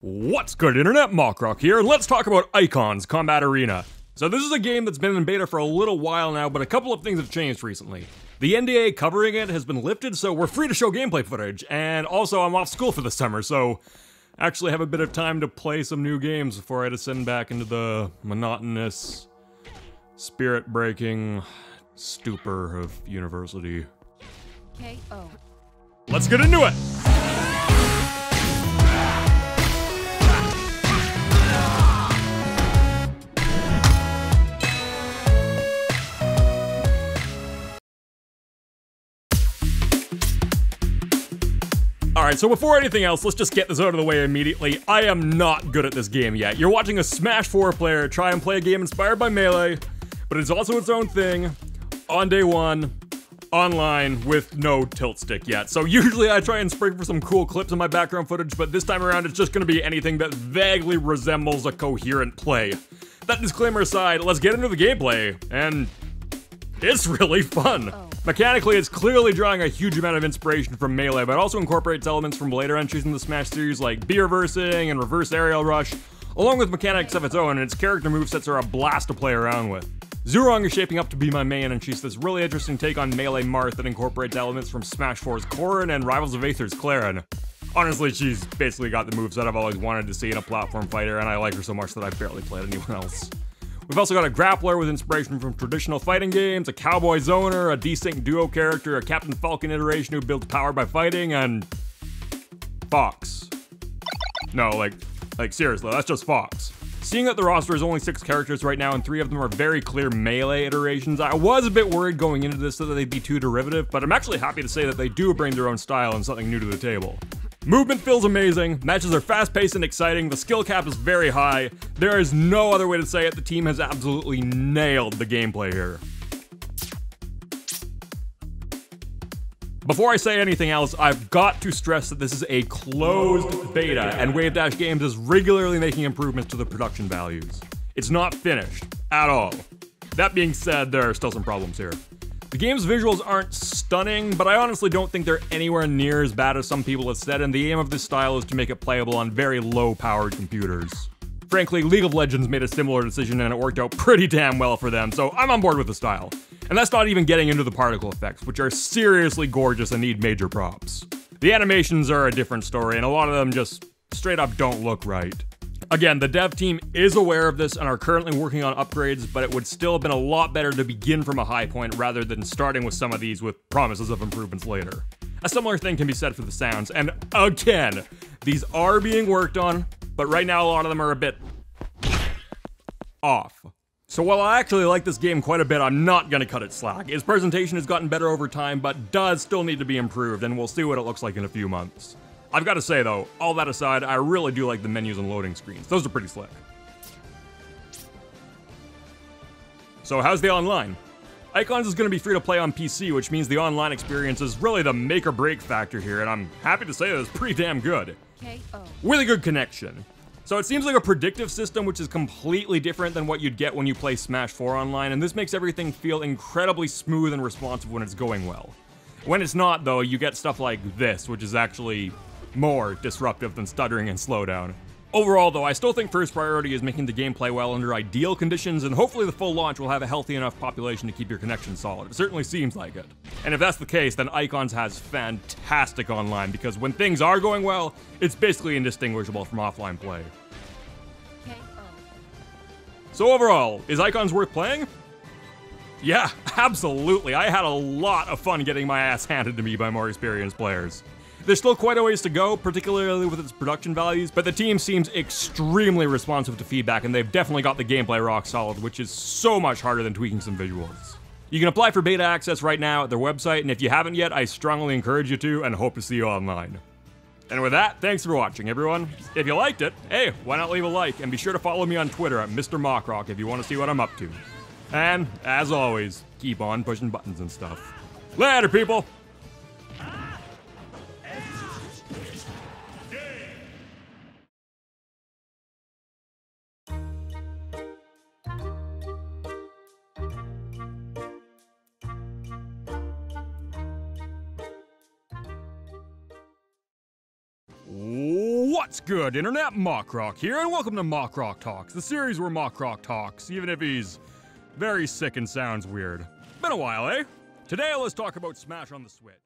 What's good, Internet? Mockrock here, and let's talk about Icons Combat Arena. So this is a game that's been in beta for a little while now, but a couple of things have changed recently. The NDA covering it has been lifted, so we're free to show gameplay footage, and also I'm off school for the summer, so I actually have a bit of time to play some new games before I descend back into the monotonous, spirit-breaking stupor of university. K.O. Let's get into it! Alright, so before anything else, let's just get this out of the way immediately. I am not good at this game yet. You're watching a Smash 4 player try and play a game inspired by Melee, but it's also its own thing, on day one, online, with no tilt stick yet. So usually I try and spring for some cool clips in my background footage, but this time around it's just gonna be anything that vaguely resembles a coherent play. That disclaimer aside, let's get into the gameplay, and it's really fun. Mechanically, it's clearly drawing a huge amount of inspiration from Melee, but also incorporates elements from later entries in the Smash series like B-reversing and reverse aerial rush, along with mechanics of its own, and its character movesets are a blast to play around with. Zurong is shaping up to be my main, and she's this really interesting take on Melee Marth that incorporates elements from Smash 4's Corrin and Rivals of Aether's Clarin. Honestly, she's basically got the moves that I've always wanted to see in a platform fighter, and I like her so much that I've barely played anyone else. We've also got a grappler with inspiration from traditional fighting games, a cowboy zoner, a desync duo character, a Captain Falcon iteration who builds power by fighting, and Fox. No, like seriously, that's just Fox. Seeing that the roster is only 6 characters right now and 3 of them are very clear Melee iterations, I was a bit worried going into this that they'd be too derivative, but I'm actually happy to say that they do bring their own style and something new to the table. Movement feels amazing, matches are fast-paced and exciting, the skill cap is very high, there is no other way to say it, the team has absolutely nailed the gameplay here. Before I say anything else, I've got to stress that this is a closed beta, and Wave Dash Games is regularly making improvements to the production values. It's not finished, at all. That being said, there are still some problems here. The game's visuals aren't stunning, but I honestly don't think they're anywhere near as bad as some people have said, and the aim of this style is to make it playable on very low-powered computers. Frankly, League of Legends made a similar decision and it worked out pretty damn well for them, so I'm on board with the style. And that's not even getting into the particle effects, which are seriously gorgeous and need major props. The animations are a different story, and a lot of them just straight up don't look right. Again, the dev team is aware of this and are currently working on upgrades, but it would still have been a lot better to begin from a high point rather than starting with some of these with promises of improvements later. A similar thing can be said for the sounds, and again, these are being worked on, but right now a lot of them are a bit off. So while I actually like this game quite a bit, I'm not gonna cut it slack. Its presentation has gotten better over time, but does still need to be improved, and we'll see what it looks like in a few months. I've got to say though, all that aside, I really do like the menus and loading screens. Those are pretty slick. So how's the online? Icons is going to be free to play on PC, which means the online experience is really the make or break factor here, and I'm happy to say that it's pretty damn good. K.O. With a good connection. So it seems like a predictive system, which is completely different than what you'd get when you play Smash 4 online, and this makes everything feel incredibly smooth and responsive when it's going well. When it's not, though, you get stuff like this, which is actually more disruptive than stuttering and slowdown. Overall, though, I still think first priority is making the game play well under ideal conditions, and hopefully the full launch will have a healthy enough population to keep your connection solid. It certainly seems like it. And if that's the case, then Icons has fantastic online, because when things are going well, it's basically indistinguishable from offline play. K.O. So overall, is Icons worth playing? Yeah, absolutely. I had a lot of fun getting my ass handed to me by more experienced players. There's still quite a ways to go, particularly with its production values, but the team seems extremely responsive to feedback, and they've definitely got the gameplay rock solid, which is so much harder than tweaking some visuals. You can apply for beta access right now at their website, and if you haven't yet, I strongly encourage you to, and hope to see you online. And with that, thanks for watching, everyone. If you liked it, hey, why not leave a like, and be sure to follow me on Twitter at Mr. Mockrock if you want to see what I'm up to. And, as always, keep on pushing buttons and stuff. Later, people! What's good, Internet? Mockrock here, and welcome to Mockrock Talks, the series where Mockrock talks, even if he's very sick and sounds weird. Been a while, eh? Today, let's talk about Smash on the Switch.